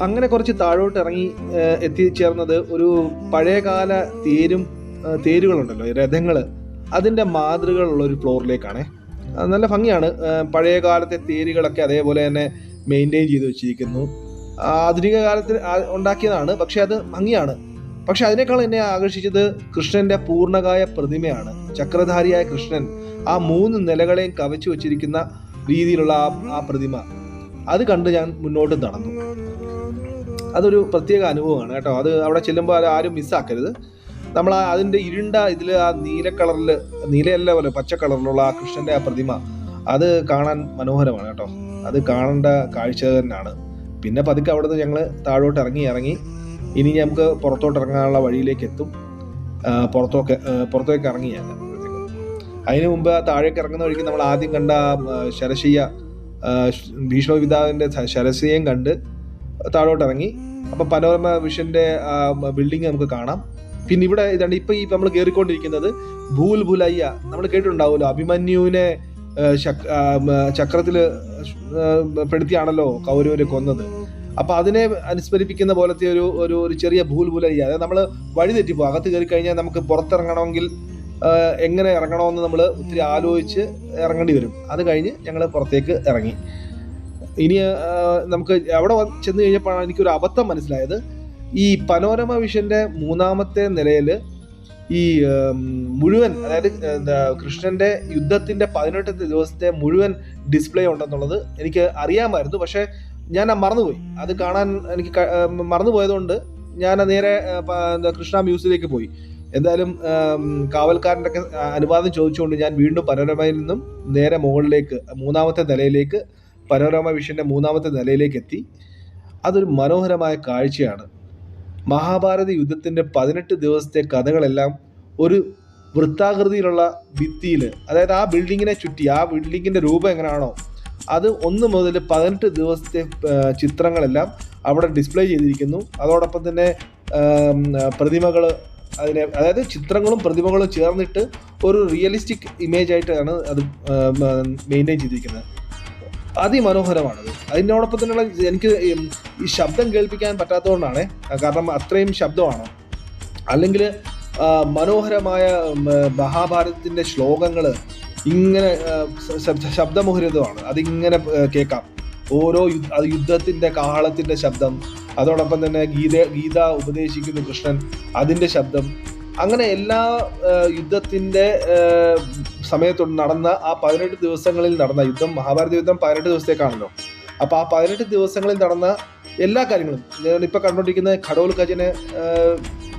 അങ്ങനെ കുറച്ച് താഴോട്ട് ഇറങ്ങി എത്തിച്ചേർന്നത് ഒരു പഴയകാല തേരുകളുണ്ടല്ലോ, രഥങ്ങൾ, അതിൻ്റെ മാതൃകകളുള്ള ഒരു ഫ്ലോറിലേക്കാണ്. നല്ല ഭംഗിയാണ്. പഴയ കാലത്തെ തേരുകളൊക്കെ അതേപോലെ തന്നെ മെയിൻറ്റെയിൻ ചെയ്ത് വെച്ചിരിക്കുന്നു. ആധുനിക കാലത്തിൽ ഉണ്ടാക്കിയതാണ്, പക്ഷെ അത് ഭംഗിയാണ്. പക്ഷെ അതിനേക്കാൾ എന്നെ ആകർഷിച്ചത് കൃഷ്ണന്റെ പൂർണ്ണകായ പ്രതിമയാണ്. ചക്രധാരിയായ കൃഷ്ണൻ ആ 3 നിലകളെയും കവച്ചു വച്ചിരിക്കുന്ന രീതിയിലുള്ള ആ പ്രതിമ, അത് കണ്ട് ഞാൻ മുന്നോട്ട് നടന്നു. അതൊരു പ്രത്യേക അനുഭവമാണ് കേട്ടോ. അത് അവിടെ ചെല്ലുമ്പോൾ അത് ആരും മിസ്സാക്കരുത്. നമ്മൾ അതിൻ്റെ ഇരുണ്ട ഇതിൽ ആ നീലയല്ല പോലെ പച്ച കളറിലുള്ള ആ കൃഷ്ണൻ്റെ ആ പ്രതിമ, അത് കാണാൻ മനോഹരമാണ് കേട്ടോ. അത് കാണേണ്ട കാഴ്ച തന്നെയാണ്. പിന്നെ പതുക്കെ അവിടെ നിന്ന് ഞങ്ങൾ താഴോട്ട് ഇറങ്ങി ഇനി നമുക്ക് പുറത്തോട്ട് ഇറങ്ങാനുള്ള വഴിയിലേക്ക് എത്തും. പുറത്തേക്ക് ഇറങ്ങി ഞാൻ. അതിന് മുമ്പ് താഴേക്ക് ഇറങ്ങുന്ന വഴിക്ക് നമ്മൾ ആദ്യം കണ്ട ശരശയ്യ, ഭീഷ്മപിതാവിൻ്റെ ശരശയ്യം കണ്ട് താഴോട്ട് ഇറങ്ങി. അപ്പം പനോരമ വിഷൻ്റെ ബിൽഡിങ് നമുക്ക് കാണാം. പിന്നെ ഇവിടെ ഇതാണ് ഇപ്പം ഈ നമ്മൾ കയറിക്കൊണ്ടിരിക്കുന്നത് ഭൂൽ ഭുലയ്യ. നമ്മൾ കേട്ടിട്ടുണ്ടാവുമല്ലോ, അഭിമന്യുവിനെ ചക്രത്തിൽ പെടുത്തിയാണല്ലോ കൗരവരെ കൊന്നത്. അപ്പം അതിനെ അനുസ്മരിപ്പിക്കുന്ന പോലത്തെ ഒരു ചെറിയ ഭൂൽ ഭുലയ്യ. അതായത് നമ്മൾ വഴി തെറ്റിപ്പോകും. അകത്ത് കയറി കഴിഞ്ഞാൽ നമുക്ക് പുറത്തിറങ്ങണമെങ്കിൽ എങ്ങനെ ഇറങ്ങണമെന്ന് നമ്മൾ ഒത്തിരി ആലോചിച്ച് ഇറങ്ങേണ്ടി വരും. അത് കഴിഞ്ഞ് ഞങ്ങൾ പുറത്തേക്ക് ഇറങ്ങി. ഇനി നമുക്ക് അവിടെ ചെന്ന് കഴിഞ്ഞപ്പോഴാണ് എനിക്കൊരു അബദ്ധം മനസ്സിലായത്. ഈ പനോരമ വിഷന്റെ 3-ാമത്തെ നിലയിൽ ഈ മുഴുവൻ, അതായത് കൃഷ്ണന്റെ യുദ്ധത്തിന്റെ 18 ദിവസത്തെ മുഴുവൻ ഡിസ്പ്ലേ ഉണ്ടെന്നുള്ളത് എനിക്ക് അറിയാമായിരുന്നു. പക്ഷെ ഞാൻ മറന്നുപോയി. അത് കാണാൻ എനിക്ക് മറന്നുപോയതുകൊണ്ട് ഞാൻ നേരെ കൃഷ്ണ മ്യൂസിയത്തിലേക്ക് പോയി. എന്തായാലും കാവൽക്കാരൻ്റെ ഒക്കെ അനുവാദം ചോദിച്ചുകൊണ്ട് ഞാൻ വീണ്ടും പനോരമയിൽ നിന്നും നേരെ മുകളിലേക്ക് 3-ാമത്തെ നിലയിലേക്ക്, പനോരമ വിഷന്റെ 3-ാമത്തെ നിലയിലേക്ക് എത്തി. അതൊരു മനോഹരമായ കാഴ്ചയാണ്. മഹാഭാരത യുദ്ധത്തിന്റെ 18 ദിവസത്തെ കഥകളെല്ലാം ഒരു വൃത്താകൃതിയിലുള്ള ഭിത്തിയിൽ, അതായത് ആ ബിൽഡിങ്ങിനെ ചുറ്റി, ആ ബിൽഡിങ്ങിന്റെ രൂപം എങ്ങനെയാണോ അത് 1 മുതൽ 18 ദിവസത്തെ ചിത്രങ്ങളെല്ലാം അവിടെ ഡിസ്പ്ലേ ചെയ്തിരിക്കുന്നു. അതോടൊപ്പം തന്നെ പ്രതിമകൾ, അതിനെ, അതായത് ചിത്രങ്ങളും പ്രതിമകളും ചേർന്നിട്ട് ഒരു റിയലിസ്റ്റിക് ഇമേജ് ആയിട്ടാണ് അത് മെയിൻറ്റെയിൻ ചെയ്തിരിക്കുന്നത്. അതിമനോഹരമാണത്. അതിനോടൊപ്പം തന്നെയുള്ള, എനിക്ക് ഈ ശബ്ദം കേൾപ്പിക്കാൻ പറ്റാത്തതുകൊണ്ടാണ്, കാരണം അത്രയും ശബ്ദമാണ്. അല്ലെങ്കിൽ മനോഹരമായ മഹാഭാരതത്തിൻ്റെ ശ്ലോകങ്ങൾ ഇങ്ങനെ ശബ്ദമുഖരിതമാണ്. അതിങ്ങനെ കേൾക്കാം. ഓരോ യുദ്ധത്തിൻ്റെ കാഹളത്തിൻ്റെ ശബ്ദം, അതോടൊപ്പം തന്നെ ഗീത ഉപദേശിക്കുന്ന കൃഷ്ണൻ, അതിൻ്റെ ശബ്ദം, അങ്ങനെ എല്ലാ യുദ്ധത്തിൻ്റെ സമയത്തോട് നടന്ന ആ 18 ദിവസങ്ങളിൽ നടന്ന യുദ്ധം, മഹാഭാരത യുദ്ധം 18 ദിവസത്തേക്കാണല്ലോ. അപ്പോൾ ആ 18 ദിവസങ്ങളിൽ നടന്ന എല്ലാ കാര്യങ്ങളും ഞാനിപ്പോൾ കണ്ടുകൊണ്ടിരിക്കുന്ന ഘടോൽകജന്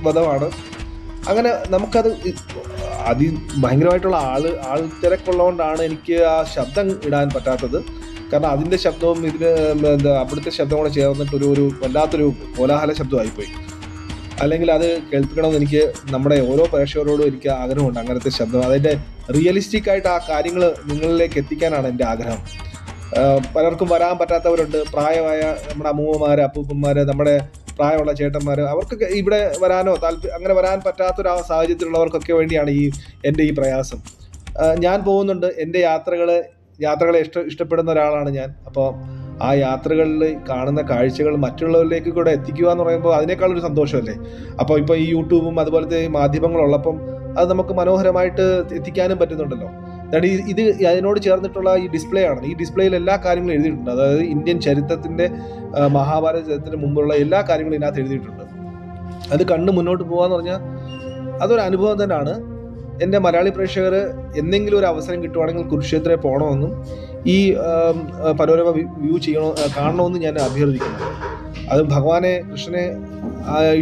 വധമാണ്. അങ്ങനെ നമുക്കത് ഭയങ്കരമായിട്ടുള്ള ആൾ തിരക്കുള്ളതുകൊണ്ടാണ് എനിക്ക് ആ ശബ്ദം ഇടാൻ പറ്റാത്തത്. കാരണം അതിൻ്റെ ശബ്ദവും അവിടുത്തെ ശബ്ദം കൂടെ ചേർന്നിട്ട് ഒരു വല്ലാത്തൊരു കോലാഹല ശബ്ദമായിപ്പോയി. അല്ലെങ്കിൽ അത് കേൾപ്പിക്കണമെന്ന് എനിക്ക് നമ്മുടെ ഓരോ പ്രേക്ഷകരോടും എനിക്ക് ആഗ്രഹമുണ്ട്. അങ്ങനത്തെ ശബ്ദം, അതിൻ്റെ റിയലിസ്റ്റിക് ആയിട്ട് ആ കാര്യങ്ങൾ നിങ്ങളിലേക്ക് എത്തിക്കാനാണ് എൻ്റെ ആഗ്രഹം. പലർക്കും വരാൻ പറ്റാത്തവരുണ്ട്. പ്രായമായ നമ്മുടെ അമ്മൂമ്മമാർ, അപ്പൂപ്പന്മാർ, നമ്മുടെ പ്രായമുള്ള ചേട്ടന്മാർ, അവർക്കൊക്കെ ഇവിടെ വരാനോ അങ്ങനെ വരാൻ പറ്റാത്തൊരു സാഹചര്യത്തിലുള്ളവർക്കൊക്കെ വേണ്ടിയാണ് എൻ്റെ ഈ പ്രയാസം. ഞാൻ പോകുന്നുണ്ട്. എൻ്റെ യാത്രകളെ ഇഷ്ടപ്പെടുന്ന ഒരാളാണ് ഞാൻ. അപ്പോൾ ആ യാത്രകളിൽ കാണുന്ന കാഴ്ചകൾ മറ്റുള്ളവരിലേക്ക് കൂടെ എത്തിക്കുക എന്ന് പറയുമ്പോൾ അതിനേക്കാളൊരു സന്തോഷമല്ലേ. അപ്പോൾ ഇപ്പോൾ ഈ യൂട്യൂബും അതുപോലത്തെ മാധ്യമങ്ങളുള്ളപ്പം അത് നമുക്ക് മനോഹരമായിട്ട് എത്തിക്കാനും പറ്റുന്നുണ്ടല്ലോ. ഇത് അതിനോട് ചേർന്നിട്ടുള്ള ഈ ഡിസ്പ്ലേ ആണ്. ഈ ഡിസ്പ്ലേയിൽ എല്ലാ കാര്യങ്ങളും എഴുതിയിട്ടുണ്ട്. അതായത് ഇന്ത്യൻ ചരിത്രത്തിൻ്റെ, മഹാഭാരത ചരിത്രത്തിന് മുമ്പുള്ള എല്ലാ കാര്യങ്ങളും ഇതിനകത്ത് എഴുതിയിട്ടുണ്ട്. അത് കണ്ട് മുന്നോട്ട് പോകാന്ന് പറഞ്ഞാൽ അതൊരു അനുഭവം തന്നെയാണ്. എൻ്റെ മലയാളി പ്രേക്ഷകർ എന്തെങ്കിലും ഒരു അവസരം കിട്ടുവാണെങ്കിൽ കുരുക്ഷേത്രയിൽ പോകണമെന്നും ഈ പനോരമ വ്യൂ കാണണമെന്നും ഞാൻ അഭ്യർത്ഥിക്കുന്നു. അത് ഭഗവാനെ, കൃഷ്ണനെ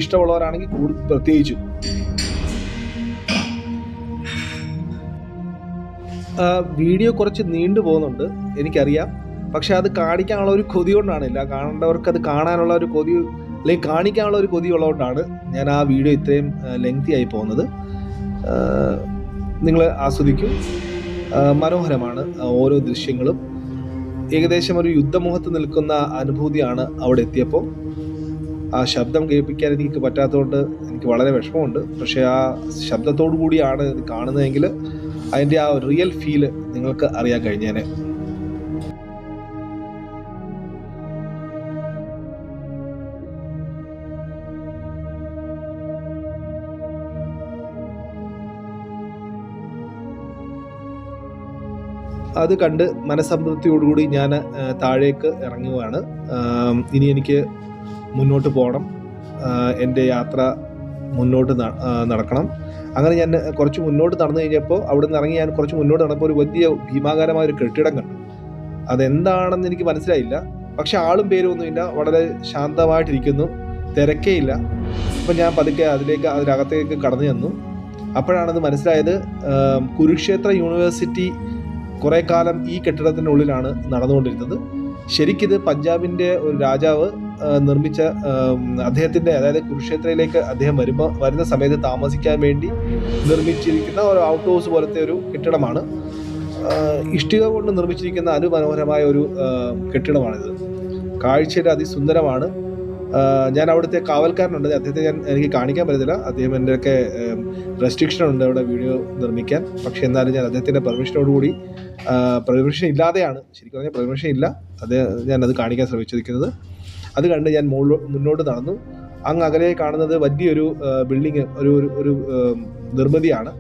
ഇഷ്ടമുള്ളവരാണെങ്കിൽ പ്രത്യേകിച്ചും. വീഡിയോ കുറച്ച് നീണ്ടു പോകുന്നുണ്ട്, എനിക്കറിയാം. പക്ഷെ അത് കാണിക്കാനുള്ള ഒരു കൊതി കൊണ്ടാണില്ല, കാണേണ്ടവർക്ക് അത് കാണാനുള്ള ഒരു കൊതി, അല്ലെങ്കിൽ കാണിക്കാനുള്ള ഒരു കൊതി ഉള്ളതുകൊണ്ടാണ് ഞാൻ ആ വീഡിയോ ഇത്രയും ലെങ്തി ആയി പോകുന്നത്. നിങ്ങൾ ആസ്വദിക്കും. മനോഹരമാണ് ഓരോ ദൃശ്യങ്ങളും. ഏകദേശം ഒരു യുദ്ധമുഖത്ത് നിൽക്കുന്ന അനുഭൂതിയാണ് അവിടെ എത്തിയപ്പോൾ. ആ ശബ്ദം കേൾപ്പിക്കാൻ എനിക്ക് പറ്റാത്തതുകൊണ്ട് എനിക്ക് വളരെ വിഷമമുണ്ട്. പക്ഷേ ആ ശബ്ദത്തോടു കൂടിയാണ് ഇത് കാണുന്നതെങ്കിൽ അതിൻ്റെ ആ റിയൽ ഫീല് നിങ്ങൾക്ക് അറിയാൻ കഴിഞ്ഞേനെ. അത് കണ്ട് മനസ്സംതൃപ്തിയോടുകൂടി ഞാൻ താഴേക്ക് ഇറങ്ങുകയാണ്. ഇനി എനിക്ക് മുന്നോട്ട് പോകണം. എൻ്റെ യാത്ര മുന്നോട്ട് നടക്കണം. അങ്ങനെ ഞാൻ കുറച്ച് മുന്നോട്ട് നടന്നു കഴിഞ്ഞപ്പോൾ, അവിടെ നിന്ന് ഇറങ്ങി ഞാൻ കുറച്ച് മുന്നോട്ട് നടന്നപ്പോൾ ഒരു വലിയ ഭീമാകാരമായ ഒരു കെട്ടിടം കണ്ടു. അതെന്താണെന്ന് എനിക്ക് മനസ്സിലായില്ല. പക്ഷെ ആളും പേരും ഒന്നുമില്ല, വളരെ ശാന്തമായിട്ടിരിക്കുന്നു, തിരക്കേ ഇല്ല. അപ്പം ഞാൻ പതുക്കെ അതിനകത്തേക്ക് കടന്നു ചെന്നു. അപ്പോഴാണത് മനസ്സിലായത്, കുരുക്ഷേത്ര യൂണിവേഴ്സിറ്റി കുറേ കാലം ഈ കെട്ടിടത്തിനുള്ളിലാണ് നടന്നുകൊണ്ടിരുന്നത്. ശരിക്കിത് പഞ്ചാബിൻ്റെ ഒരു രാജാവ് നിർമ്മിച്ച, അദ്ദേഹത്തിൻ്റെ, അതായത് കുരുക്ഷേത്രയിലേക്ക് അദ്ദേഹം വരുന്ന സമയത്ത് താമസിക്കാൻ വേണ്ടി നിർമ്മിച്ചിരിക്കുന്ന ഒരു ഔട്ട് ഹൗസ് പോലത്തെ ഒരു കെട്ടിടമാണ്. ഇഷ്ടിക കൊണ്ട് നിർമ്മിച്ചിരിക്കുന്ന അതിമനോഹരമായ ഒരു കെട്ടിടമാണിത്. കാഴ്ചയുടെ അതിസുന്ദരമാണ്. ഞാൻ അവിടുത്തെ കാവൽക്കാരനുണ്ട്, അദ്ദേഹത്തെ എനിക്ക് കാണിക്കാൻ പറ്റത്തില്ല. അദ്ദേഹം എൻ്റെയൊക്കെ റെസ്ട്രിക്ഷൻ ഉണ്ട് അവിടെ വീഡിയോ നിർമ്മിക്കാൻ. പക്ഷെ എന്നാലും ഞാൻ അദ്ദേഹത്തിൻ്റെ പെർമിഷനോടുകൂടി, പെർമിഷൻ ഇല്ലാതെയാണ്, ശരിക്കും പറഞ്ഞാൽ പെർമിഷൻ ഇല്ല, ഞാനത് കാണിക്കാൻ ശ്രമിച്ചിരിക്കുന്നത്. അത് കണ്ട് ഞാൻ മുന്നോട്ട് നടന്നു. അങ്ങ് അകലെ കാണുന്നത് വലിയൊരു ബിൽഡിങ്, ഒരു നിർമ്മിതിയാണ്.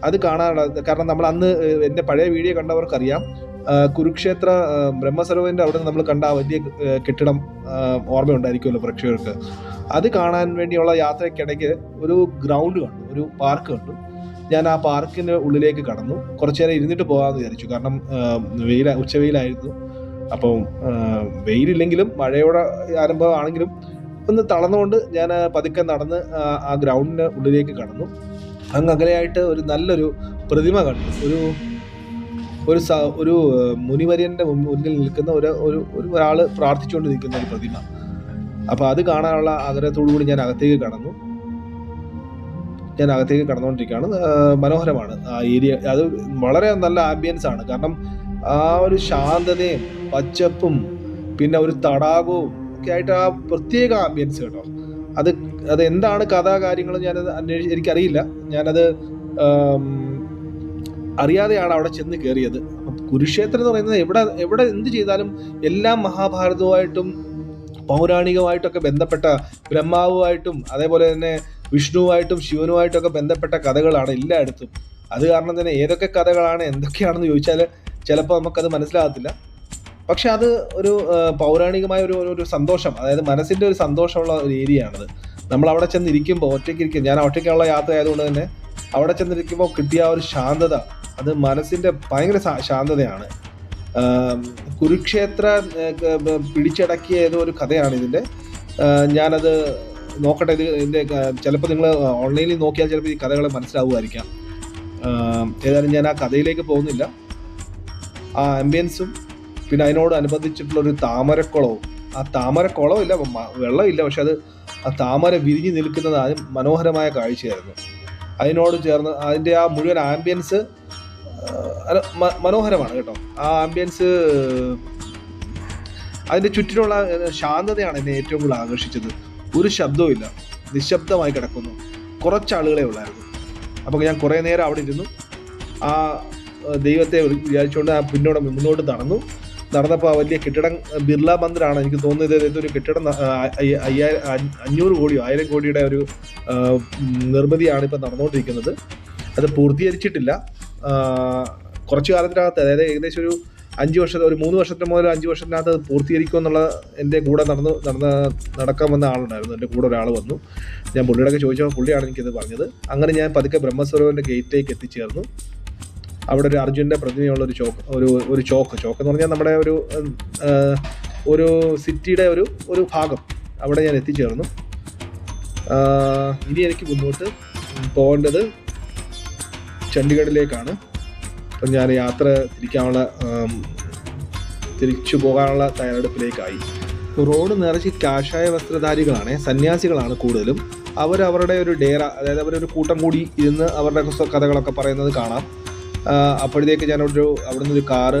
അത് കാണാനുള്ള കാരണം, നമ്മൾ അന്ന് എൻ്റെ പഴയ വീഡിയോ കണ്ടവർക്കറിയാം, കുരുക്ഷേത്ര ബ്രഹ്മസരോവറിൻ്റെ അവിടെ നമ്മൾ കണ്ട ആ വലിയ കെട്ടിടം ഓർമ്മയുണ്ടായിരിക്കുമല്ലോ പ്രേക്ഷകർക്ക്. അത് കാണാൻ വേണ്ടിയുള്ള യാത്രയ്ക്കിടയ്ക്ക് ഒരു ഗ്രൗണ്ട് കണ്ടു, ഒരു പാർക്ക് കണ്ടു. ഞാൻ ആ പാർക്കിൻ്റെ ഉള്ളിലേക്ക് കടന്നു. കുറച്ചു നേരം ഇരുന്നിട്ട് പോകാമെന്ന് വിചാരിച്ചു. കാരണം ഉച്ചവെയിലായിരുന്നു. അപ്പം വെയിലില്ലെങ്കിലും മഴയോടെ ആരംഭമാണെങ്കിലും ഒന്ന് തളർന്നുകൊണ്ട് ഞാൻ പതുക്കെ നടന്ന് ആ ഗ്രൗണ്ടിൻ്റെ ഉള്ളിലേക്ക് കടന്നു. അങ്ങ് അകലെയായിട്ട് ഒരു നല്ലൊരു പ്രതിമ കണ്ടു. ഒരു മുനിവര്യൻ്റെ മുന്നിൽ നിൽക്കുന്ന ഒരാൾ പ്രാർത്ഥിച്ചുകൊണ്ട് നിൽക്കുന്ന ഒരു പ്രതിമ. അപ്പോൾ അത് കാണാനുള്ള ആഗ്രഹത്തോടു കൂടി ഞാൻ അകത്തേക്ക് കടന്നുകൊണ്ടിരിക്കുകയാണ്. മനോഹരമാണ് ആ ഏരിയ. അത് വളരെ നല്ല ആംബിയൻസ് ആണ്. കാരണം ആ ഒരു ശാന്തതയും പച്ചപ്പും പിന്നെ ഒരു തടാകവും ഒക്കെ ആയിട്ട് ആ പ്രത്യേക ആംബിയൻസ് കേട്ടോ. അത് എന്താണ് കാര്യങ്ങൾ ഞാനത് എനിക്കറിയില്ല. ഞാനത് അറിയാതെയാണ് അവിടെ ചെന്ന് കയറിയത്. കുരുക്ഷേത്രം എന്ന് പറയുന്നത് എവിടെ എന്ത് ചെയ്താലും എല്ലാം മഹാഭാരതവുമായിട്ടും പൗരാണികമായിട്ടൊക്കെ ബന്ധപ്പെട്ട, ബ്രഹ്മാവുമായിട്ടും അതേപോലെ തന്നെ വിഷ്ണുവായിട്ടും ശിവനുമായിട്ടൊക്കെ ബന്ധപ്പെട്ട കഥകളാണ് എല്ലായിടത്തും. അത് കാരണം തന്നെ ഏതൊക്കെ കഥകളാണ് എന്തൊക്കെയാണെന്ന് ചോദിച്ചാൽ ചിലപ്പോൾ നമുക്കത് മനസ്സിലാകത്തില്ല. പക്ഷെ അത് ഒരു പൗരാണികമായ ഒരു സന്തോഷം, അതായത് മനസ്സിൻ്റെ ഒരു സന്തോഷമുള്ള ഒരു ഏരിയയാണത്. നമ്മൾ അവിടെ ചെന്നിരിക്കുമ്പോൾ ഞാൻ ഒറ്റയ്ക്കുള്ള യാത്ര ആയതുകൊണ്ട് തന്നെ അവിടെ ചെന്നിരിക്കുമ്പോൾ കിട്ടിയ ഒരു ശാന്തത, അത് മനസ്സിൻ്റെ ഭയങ്കര ശാന്തതയാണ്. കുരുക്ഷേത്ര പിടിച്ചടക്കിയ ഏതോ ഒരു കഥയാണ് ഇതിൻ്റെ. ഞാനത് നോക്കട്ടെ. ഇതിൻ്റെ ചിലപ്പോൾ നിങ്ങൾ ഓൺലൈനിൽ നോക്കിയാൽ ചിലപ്പോൾ ഈ കഥകൾ മനസ്സിലാവുമായിരിക്കാം. ഏതായാലും ഞാൻ ആ കഥയിലേക്ക് പോകുന്നില്ല. ആ ആംബിയൻസും പിന്നെ അതിനോട് അനുബന്ധിച്ചിട്ടുള്ളൊരു താമരക്കുളവും, ആ താമരക്കുളമില്ല, വെള്ളമില്ല, പക്ഷെ അത് ആ താമര വിരിഞ്ഞു നിൽക്കുന്നത് അത് മനോഹരമായ കാഴ്ചയായിരുന്നു. അതിനോട് ചേർന്ന് അതിൻ്റെ ആ മുഴുവൻ ആംബിയൻസ് മനോഹരമാണ് കേട്ടോ. ആ ആംബിയൻസ്, അതിൻ്റെ ചുറ്റിനുള്ള ശാന്തതയാണ് എന്നെ ഏറ്റവും കൂടുതൽ ആകർഷിച്ചത്. ഒരു ശബ്ദവും ഇല്ല, നിശബ്ദമായി കിടക്കുന്നു. കുറച്ചാളുകളെ ഉള്ളായിരുന്നു. അപ്പോൾ ഞാൻ കുറേ നേരം അവിടെ ഇരുന്നു. ആ ദൈവത്തെ വിചാരിച്ചുകൊണ്ട് ആ മുന്നോട്ട് നടന്നപ്പോൾ ആ വലിയ കെട്ടിടം ബിർള മന്ദിറാണ് എനിക്ക് തോന്നുന്നത്. ഇതൊരു കെട്ടിടം 500 കോടിയോ 1000 കോടിയുടെ ഒരു നിർമ്മിതിയാണ് ഇപ്പം നടന്നുകൊണ്ടിരിക്കുന്നത്. അത് പൂർത്തീകരിച്ചിട്ടില്ല. കുറച്ച് കാലത്തിനകത്ത്, അതായത് ഏകദേശം ഒരു 3 വർഷത്തിന് മുതൽ 5 വർഷത്തിനകത്ത് അത് പൂർത്തീകരിക്കുമെന്നുള്ള എൻ്റെ കൂടെ നടക്കാൻ വന്ന ആളുണ്ടായിരുന്നു. എൻ്റെ കൂടെ ഒരാൾ വന്നു. ഞാൻ പുള്ളിയോടൊക്കെ ചോദിച്ചപ്പോൾ പുള്ളിയാണ് എനിക്കിത് പറഞ്ഞത്. അങ്ങനെ ഞാൻ പതുക്കെ ബ്രഹ്മസരോവറിൻ്റെ ഗേറ്റിലേക്ക് എത്തിച്ചേർന്നു. അവിടെ ഒരു അർജുൻ്റെ പ്രതിമയുള്ള ഒരു ചോക്ക് എന്ന് പറഞ്ഞാൽ നമ്മുടെ ഒരു സിറ്റിയുടെ ഒരു ഭാഗം, അവിടെ ഞാൻ എത്തിച്ചേർന്നു. ഇനി എനിക്ക് മുന്നോട്ട് പോകേണ്ടത് ചണ്ഡീഗഡിലേക്കാണ്. അപ്പം ഞാൻ യാത്ര തിരിച്ചു പോകാനുള്ള തയ്യാറെടുപ്പിലേക്കായി. റോഡ് നിറച്ച് കാഷായ വസ്ത്രധാരികളാണ്, സന്യാസികളാണ് കൂടുതലും. അവരവരുടെ ഒരു ഡേറ, അതായത് അവരൊരു കൂട്ടം കൂടി ഇരുന്ന് അവരുടെ കഥകളൊക്കെ പറയുന്നത് കാണാം. അപ്പോഴത്തേക്ക് ഞാൻ അവിടുന്ന് ഒരു കാറ്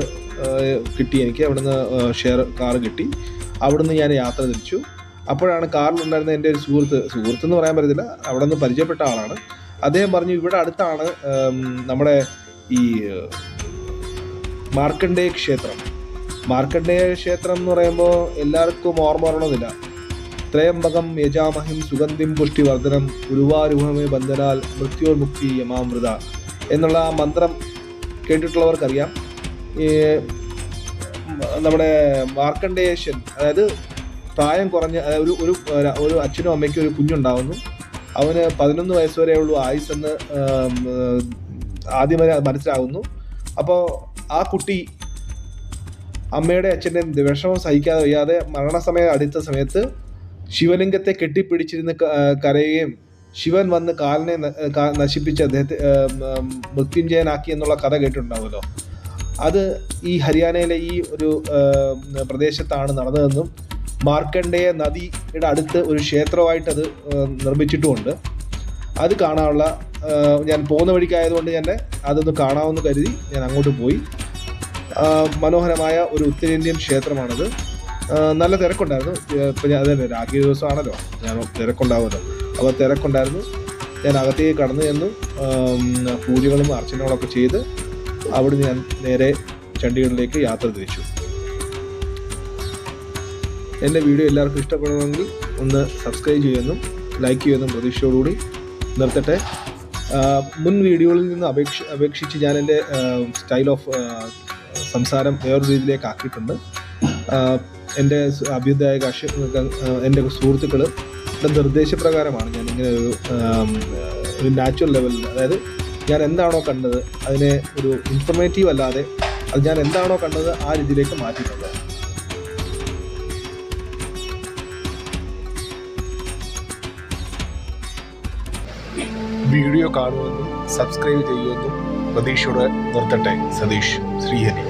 കിട്ടി. എനിക്ക് അവിടുന്ന് ഷെയർ കാറ് കിട്ടി. അവിടുന്ന് ഞാൻ യാത്ര തിരിച്ചു. അപ്പോഴാണ് കാറിലുണ്ടായിരുന്ന എൻ്റെ ഒരു സുഹൃത്തെന്ന് പറയാൻ പറ്റത്തില്ല, അവിടെ നിന്ന് പരിചയപ്പെട്ട ആളാണ്. അദ്ദേഹം പറഞ്ഞു, ഇവിടെ അടുത്താണ് നമ്മുടെ ഈ മാർക്കണ്ഡേയ ക്ഷേത്രം എന്ന് പറയുമ്പോൾ എല്ലാവർക്കും ഓർമ്മ വരണമെന്നില്ല. ത്രയംബകം യജാമഹിം സുഗന്ധിം പുഷ്ടിവർദ്ധനം ഉരുവാരുഹമേ ബന്ധനാൽ മൃത്യോർമുക്തി യമാമൃത എന്നുള്ള ആ മന്ത്രം കേട്ടിട്ടുള്ളവർക്കറിയാം. നമ്മുടെ മാർക്കണ്ഡേയൻ, അതായത് പ്രായം കുറഞ്ഞ ഒരു അച്ഛനും അമ്മയ്ക്കും ഒരു കുഞ്ഞുണ്ടാവുന്നു. അവന് 11 വയസ്സ് വരെയുള്ളൂ ആയുസ്സെന്ന് ആദ്യമേ മനസ്സിലാകുന്നു. അപ്പോൾ ആ കുട്ടി അമ്മയുടെ അച്ഛൻ്റെ വിഷമം സഹിക്കാതെ വയ്യാതെ മരണസമയം അടുത്ത സമയത്ത് ശിവലിംഗത്തെ കെട്ടിപ്പിടിച്ചിരുന്ന് കരയുകയും ശിവൻ വന്ന് കാലിനെ നശിപ്പിച്ച് അദ്ദേഹത്തെ മൃത്യുഞ്ജയനാക്കി എന്നുള്ള കഥ കേട്ടിട്ടുണ്ടാവുമല്ലോ. അത് ഈ ഹരിയാനയിലെ ഈ ഒരു പ്രദേശത്താണ് നടന്നതെന്നും മാർക്കണ്ഡേയ നദിയുടെ അടുത്ത് ഒരു ക്ഷേത്രമായിട്ട് അത് നിർമ്മിച്ചിട്ടുമുണ്ട്. അത് കാണാനുള്ള ഞാൻ പോകുന്ന വഴിക്കായതുകൊണ്ട് തന്നെ അതൊന്ന് കാണാമെന്ന് കരുതി ഞാൻ അങ്ങോട്ട് പോയി. മനോഹരമായ ഒരു ഉത്തരേന്ത്യൻ ക്ഷേത്രമാണത്. നല്ല തിരക്കുണ്ടായിരുന്നു. ഇപ്പം ഞാൻ അതന്നെ രാഖി ദിവസമാണല്ലോ, ഞാൻ തിരക്കുണ്ടാവുമല്ലോ. അപ്പോൾ തിരക്കുണ്ടായിരുന്നു. ഞാൻ അകത്തേക്ക് കടന്നു ചെന്നു പൂജകളും അർച്ചനകളൊക്കെ ചെയ്ത് അവിടുന്ന് ഞാൻ നേരെ ചണ്ഡീഗഡിലേക്ക് യാത്ര തിരിച്ചു. എൻ്റെ വീഡിയോ എല്ലാവർക്കും ഇഷ്ടപ്പെടുമെങ്കിൽ ഒന്ന് സബ്സ്ക്രൈബ് ചെയ്യുമെന്നും ലൈക്ക് ചെയ്യുമെന്നും പ്രതീക്ഷയോടുകൂടി നിർത്തട്ടെ. മുൻ വീഡിയോകളിൽ നിന്ന് അപേക്ഷിച്ച് ഞാൻ എൻ്റെ സ്റ്റൈൽ ഓഫ് സംസാരം വേറൊരു രീതിയിലേക്ക് ആക്കിയിട്ടുണ്ട്. എൻ്റെ അഭ്യുദായക എൻ്റെ സുഹൃത്തുക്കളുടെ നിർദ്ദേശപ്രകാരമാണ് ഞാൻ ഇങ്ങനെ ഒരു നാച്ചുറൽ ലെവലിൽ, അതായത് ഞാൻ എന്താണോ കണ്ടത് അതിനെ ഒരു ഇൻഫർമേറ്റീവ് അല്ലാതെ അത് ഞാൻ എന്താണോ കണ്ടത് ആ രീതിയിലേക്ക് മാറ്റിയിട്ടുണ്ട്. വീഡിയോ കാണുമെന്നും സബ്സ്ക്രൈബ് ചെയ്യുമെന്നും പ്രതീക്ഷയോടെ നിർത്തട്ടെ. സതീഷ്, ശ്രീഹരി.